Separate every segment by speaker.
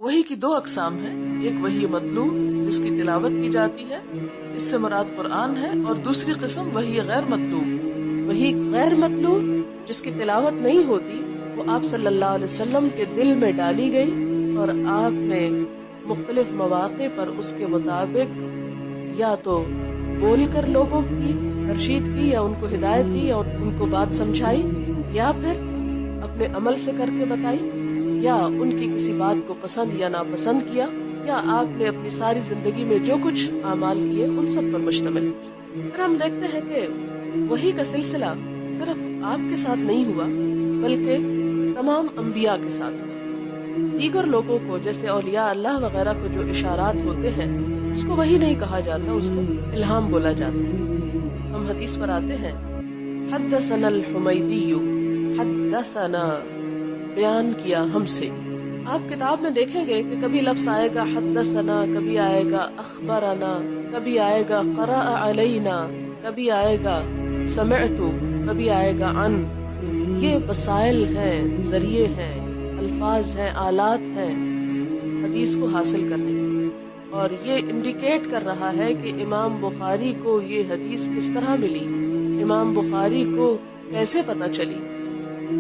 Speaker 1: وحی کی دو اقسام ہیں، ایک وحی مطلوع جس کی تلاوت کی جاتی ہے، اس سے مراد قرآن ہے، اور دوسری قسم وحی غیر مطلوع۔ وحی غیر مطلوع جس کی تلاوت نہیں ہوتی، وہ آپ صلی اللہ علیہ وسلم کے دل میں ڈالی گئی اور آپ نے مختلف مواقع پر اس کے مطابق یا تو بول کر لوگوں کی ترشید کی، یا ان کو ہدایت دی، یا ان کو بات سمجھائی، یا پھر اپنے عمل سے کر کے بتائی، یا ان کی کسی بات کو پسند یا ناپسند کیا، یا آپ نے اپنی ساری زندگی میں جو کچھ اعمال کیے ان سب پر مشتمل۔ پھر ہم دیکھتے ہیں کہ وحی کا سلسلہ صرف آپ کے ساتھ نہیں ہوا بلکہ تمام انبیاء کے ساتھ ہوا۔ دیگر لوگوں کو جیسے اولیاء اللہ وغیرہ کو جو اشارات ہوتے ہیں اس کو وحی نہیں کہا جاتا، اس کو الہام بولا جاتا ہے۔ ہم حدیث پر آتے ہیں، حدثنا الحمیدی حدثنا، بیان کیا ہم سے۔ آپ کتاب میں دیکھیں گے کہ کبھی لفظ آئے گا حدثنا، کبھی آئے گا اخبرنا، کبھی آئے گا قرأ علینا، کبھی آئے گا سمعت، کبھی آئے گا عن۔ یہ وسائل ہیں، ذریعے ہیں، الفاظ ہیں، آلات ہیں حدیث کو حاصل کرنے کے، اور یہ انڈیکیٹ کر رہا ہے کہ امام بخاری کو یہ حدیث کس طرح ملی، امام بخاری کو کیسے پتہ چلی۔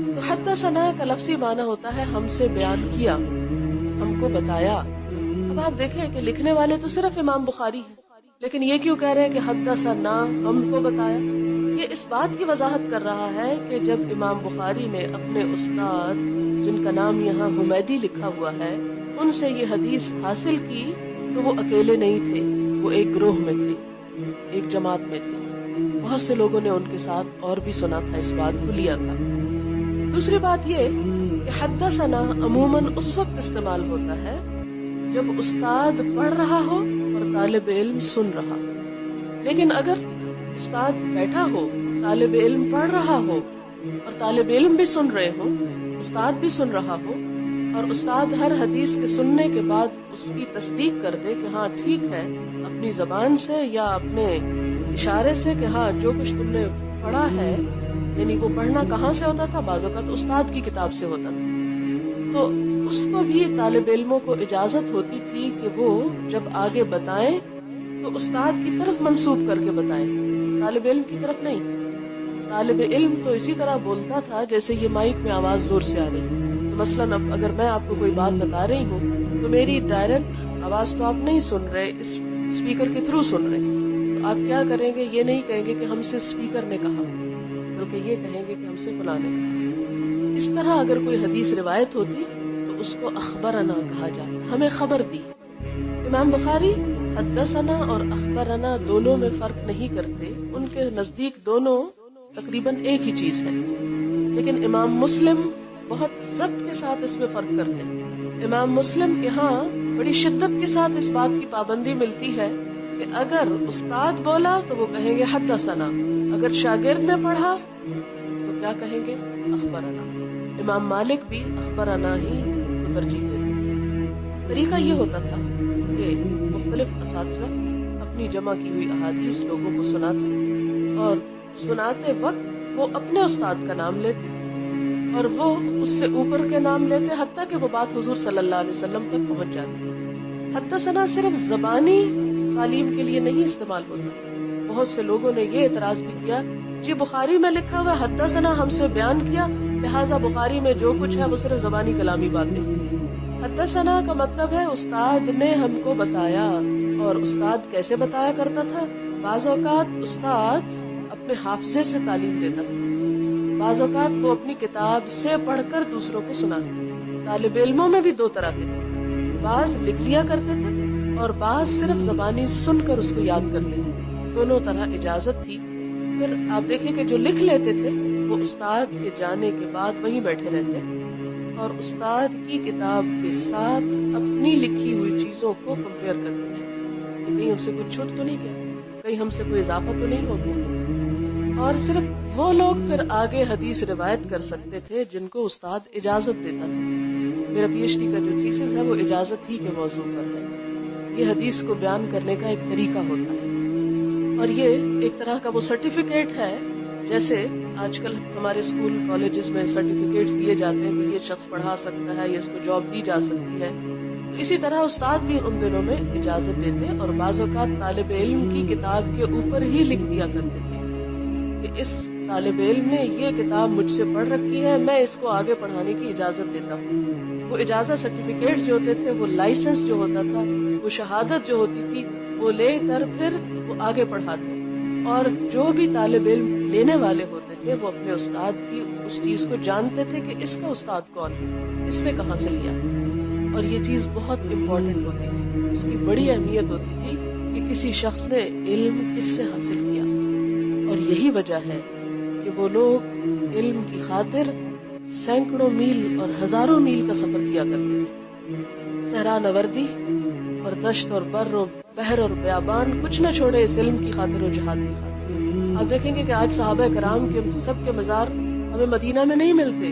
Speaker 1: تو حدثنا کا لفظی معنی ہوتا ہے ہم سے بیان کیا، ہم کو بتایا۔ اب آپ دیکھیں کہ لکھنے والے تو صرف امام بخاری ہیں، لیکن یہ کیوں کہہ رہے ہیں کہ حدثنا، ہم کو بتایا؟ یہ اس بات کی وضاحت کر رہا ہے کہ جب امام بخاری نے اپنے استاد جن کا نام یہاں حمیدی لکھا ہوا ہے ان سے یہ حدیث حاصل کی تو وہ اکیلے نہیں تھے، وہ ایک گروہ میں تھے، ایک جماعت میں تھے، بہت سے لوگوں نے ان کے ساتھ اور بھی سنا تھا، اس بات کو لیا تھا۔ دوسری بات یہ کہ حدثنا عموماً اس وقت استعمال ہوتا ہے جب استاد پڑھ رہا ہو اور طالب علم سن رہا ہو۔ لیکن اگر استاد بیٹھا ہو، طالب علم پڑھ رہا ہو اور طالب علم بھی سن رہے ہو، استاد بھی سن رہا ہو، اور استاد ہر حدیث کے سننے کے بعد اس کی تصدیق کر دے کہ ہاں ٹھیک ہے، اپنی زبان سے یا اپنے اشارے سے کہ ہاں جو کچھ تم نے پڑھا ہے، یعنی وہ پڑھنا کہاں سے ہوتا تھا؟ بعض اوقات استاد کی کتاب سے ہوتا تھا، تو اس کو بھی طالب علموں کو اجازت ہوتی تھی کہ وہ جب آگے بتائیں تو استاد کی طرف منسوب کر کے بتائیں، طالب علم کی طرف نہیں۔ طالب علم تو اسی طرح بولتا تھا جیسے یہ مائک میں آواز زور سے آ رہی ہے، مثلاً اب اگر میں آپ کو کوئی بات بتا رہی ہوں تو میری ڈائریکٹ آواز تو آپ نہیں سن رہے، اس اسپیکر کے تھرو سن رہے، تو آپ کیا کریں گے؟ یہ نہیں کہیں گے کہ ہم سے اسپیکر نے کہا، بلکہ یہ کہیں گے کہ ہم سے فلاں نے کہا۔ اس طرح اگر کوئی حدیث روایت ہوتی تو اس کو اخبرنا کہا جاتا، ہمیں خبر دی۔ امام بخاری حدثنا اور اخبرنا دونوں میں فرق نہیں کرتے، ان کے نزدیک دونوں تقریباً ایک ہی چیز ہے، لیکن امام مسلم بہت ضبط کے ساتھ اس میں فرق کرتے ہیں۔ امام مسلم کے ہاں بڑی شدت کے ساتھ اس بات کی پابندی ملتی ہے کہ اگر استاد بولا تو وہ کہیں گے حدثنا، اگر شاگرد نے پڑھا تو کیا کہیں گے؟ اخبرنا۔ امام مالک بھی اخبرنا ہی ترجیح دیتے تھے۔ طریقہ یہ ہوتا تھا کہ مختلف اساتذہ اپنی جمع کی ہوئی احادیث لوگوں کو سناتے، اور سناتے وقت وہ اپنے استاد کا نام لیتے اور وہ اس سے اوپر کے نام لیتے، حتیٰ کہ وہ بات حضور صلی اللہ علیہ وسلم تک پہنچ جاتی۔ حدثنا صرف زبانی تعلیم کے لیے نہیں استعمال ہوتا۔ بہت سے لوگوں نے یہ اعتراض بھی کیا، جی بخاری میں لکھا ہوا حدثنا ہم سے بیان کیا، لہٰذا بخاری میں جو کچھ ہے وہ صرف زبانی کلامی باتیں۔ حدثنا کا مطلب ہے استاد نے ہم کو بتایا، اور استاد کیسے بتایا کرتا تھا؟ بعض اوقات استاد اپنے حافظے سے تعلیم دیتا تھا، بعض اوقات وہ اپنی کتاب سے پڑھ کر دوسروں کو سناتے۔ طالب علموں میں بھی دو طرح کے تھے، بعض لکھ لیا کرتے تھے اور بعض صرف زبانی سن کر اس کو یاد کرتے تھے، دونوں طرح اجازت تھی۔ پھر آپ دیکھیں کہ جو لکھ لیتے تھے وہ استاد کے جانے کے بعد وہیں بیٹھے رہتے اور استاد کی کتاب کے ساتھ اپنی لکھی ہوئی چیزوں کو کمپیئر کرتے تھے کہ کہیں ہم سے کچھ چھوٹ تو نہیں گیا، کہیں ہم سے کوئی اضافہ تو نہیں ہو گیا۔ اور صرف وہ لوگ پھر آگے حدیث روایت کر سکتے تھے جن کو استاد اجازت دیتا تھا۔ میرا پی ایچ ڈی کا جو تھیسس ہے وہ اجازت ہی کے موضوع پر ہے۔ یہ حدیث کو بیان کرنے کا ایک طریقہ ہوتا ہے، اور یہ ایک طرح کا وہ سرٹیفکیٹ ہے جیسے آج کل ہمارے اسکول کالجز میں سرٹیفکیٹس دیے جاتے ہیں کہ یہ شخص پڑھا سکتا ہے یا اس کو جاب دی جا سکتی ہے، تو اسی طرح استاد بھی ان دنوں میں اجازت دیتے اور بعض اوقات طالب علم کی کتاب کے اوپر ہی لکھ دیا کرتے تھے کہ اس طالب علم نے یہ کتاب مجھ سے پڑھ رکھی ہے، میں اس کو آگے پڑھانے کی اجازت دیتا ہوں۔ وہ اجازت سرٹیفکیٹ جو ہوتے تھے، وہ لائسنس جو ہوتا تھا، وہ شہادت جو ہوتی تھی، وہ لے کر پھر وہ آگے پڑھاتے، اور جو بھی طالب علم لینے والے ہوتے تھے وہ اپنے استاد کی اس چیز کو جانتے تھے کہ اس کا استاد کون ہے، اس نے کہاں سے لیا، اور یہ چیز بہت امپورٹنٹ ہوتی تھی، اس کی بڑی اہمیت ہوتی تھی کہ کسی شخص نے علم کس سے حاصل کیا۔ اور یہی وجہ ہے کہ وہ لوگ علم کی خاطر سینکڑوں میل اور ہزاروں میل کا سفر کیا کرتے تھے، صحرا نوردی اور دشت اور بر و بحر اور بیابان کچھ نہ چھوڑے اس علم کی خاطر و جہاد کی خاطر۔ آپ دیکھیں گے کہ آج صحابہ کرام کے سب کے مزار ہمیں مدینہ میں نہیں ملتے،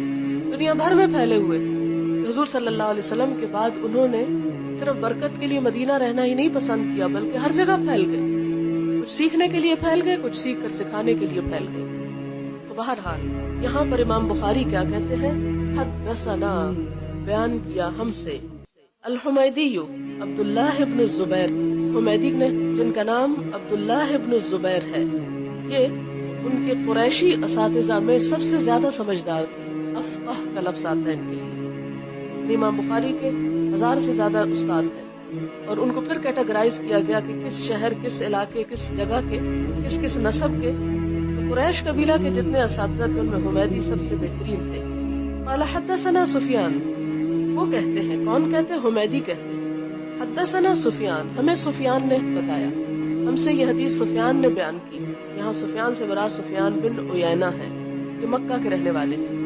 Speaker 1: دنیا بھر میں پھیلے ہوئے۔ حضور صلی اللہ علیہ وسلم کے بعد انہوں نے صرف برکت کے لیے مدینہ رہنا ہی نہیں پسند کیا، بلکہ ہر جگہ پھیل گئے، کچھ سیکھنے کے لیے پھیل گئے، کچھ سیکھ کر سکھانے کے لیے پھیل گئے۔ تو بہرحال یہاں پر امام بخاری کیا کہتے ہیں، حدثنا بیان کیا ہم سے الحمیدی عبداللہ ابن الزبیر، حمیدی نے جن کا نام عبداللہ ابن الزبیر ہے، یہ ان کے قریشی اساتذہ میں سب سے زیادہ سمجھدار تھے، افقہ کا لفظ آتا ہے ان کے لیے۔ امام بخاری کے 1000 سے زیادہ استاد ہیں، اور ان کو پھر کیٹاگرائز کیا گیا کہ کس شہر، کس علاقے، کس جگہ کے، کس کس نسب کے۔ تو قریش قبیلہ کے جتنے اساتذہ تھے ان میں حمیدی سب سے بہترین تھے۔ قال حدثنا سفیان، وہ کہتے ہیں، کون کہتے ہیں؟ حمیدی کہتے ہیں، حدثنا سفیان، ہمیں سفیان نے بتایا، ہم سے یہ حدیث سفیان نے بیان کی۔ یہاں سفیان سے مراد سفیان بن عیینہ ہے، یہ مکہ کے رہنے والے تھے۔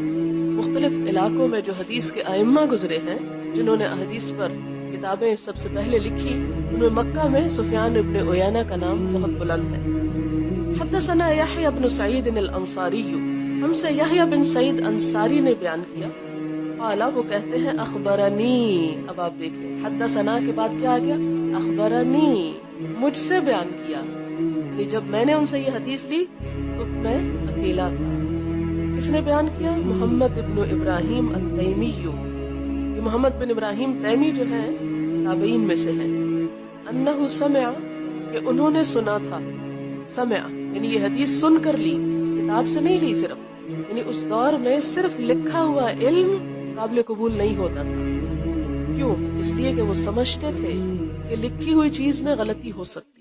Speaker 1: مختلف علاقوں میں جو حدیث کے ائمہ گزرے ہیں، جنہوں نے حدیث پر کتابیں سب سے پہلے لکھی، ان میں مکہ میں سفیان ابن عیینہ کا نام بہت بلند ہے۔ حدثنا یحییٰ بن سعید الانصاری، ہم سے یحییٰ بن سعید انصاری نے بیان کیا۔ قال، وہ کہتے ہیں، اخبرنی، اب آپ دیکھ لیں حدثنا کے بعد کیا آ گیا، اخبرنی، مجھ سے بیان کیا، یعنی جب میں نے ان سے یہ حدیث لی تو میں اکیلا تھا۔ کس نے بیان کیا؟ محمد ابن ابراہیم التیمی، یہ محمد بن ابراہیم تیمی جو ہیں تابعین میں سے ہیں۔ انہ سمع، کہ انہوں نے سنا تھا، سمع یعنی یہ حدیث سن کر لی، کتاب سے نہیں لی صرف، یعنی اس دور میں صرف لکھا ہوا علم قابل قبول نہیں ہوتا تھا۔ کیوں؟ اس لیے کہ وہ سمجھتے تھے کہ لکھی ہوئی چیز میں غلطی ہو سکتی،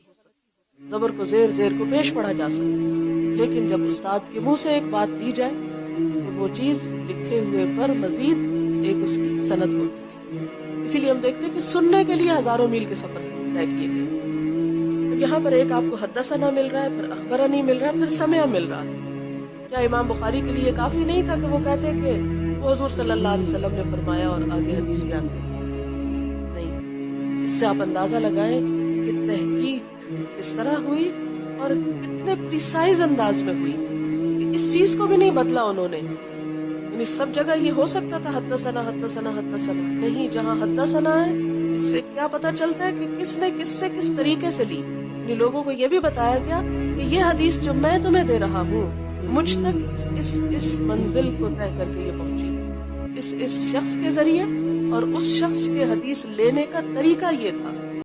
Speaker 1: زبر کو زیر، زیر کو پیش پڑھا جا سکتا، لیکن جب استاد کے منہ سے ایک بات دی جائے تو وہ چیز لکھے ہوئے پر مزید ایک اس کی سند ہوتی ہے۔ اسی لیے ہم دیکھتے ہیں کہ سننے کے لیے ہزاروں میل کے سفر طے کیے گئے۔ اب یہاں پر ایک آپ کو حدثنا مل رہا ہے، پھر اخبرنی مل رہا ہے، پھر سمع مل رہا ہے۔ کیا امام بخاری کے لیے کافی نہیں تھا کہ وہ کہتے کہ وہ حضور صلی اللہ علیہ وسلم نے فرمایا اور آگے حدیث بیان کی؟ نہیں، اس سے آپ اندازہ لگائیں کہ تحقیق کس طرح ہوئی اور کتنے پریسائز انداز میں ہوئی کہ اس چیز کو بھی نہیں بدلا انہوں نے۔ یعنی سب جگہ یہ ہو سکتا تھا حدثنا حدثنا حدثنا، نہیں، جہاں حدثنا ہے اس سے کیا پتا چلتا ہے کہ کس نے کس سے کس طریقے سے لی۔ یعنی لوگوں کو یہ بھی بتایا گیا کہ یہ حدیث جو میں تمہیں دے رہا ہوں مجھ تک اس منزل کو طے کر کے یہ پہنچی، اس شخص کے ذریعے، اور اس شخص کے حدیث لینے کا طریقہ یہ تھا۔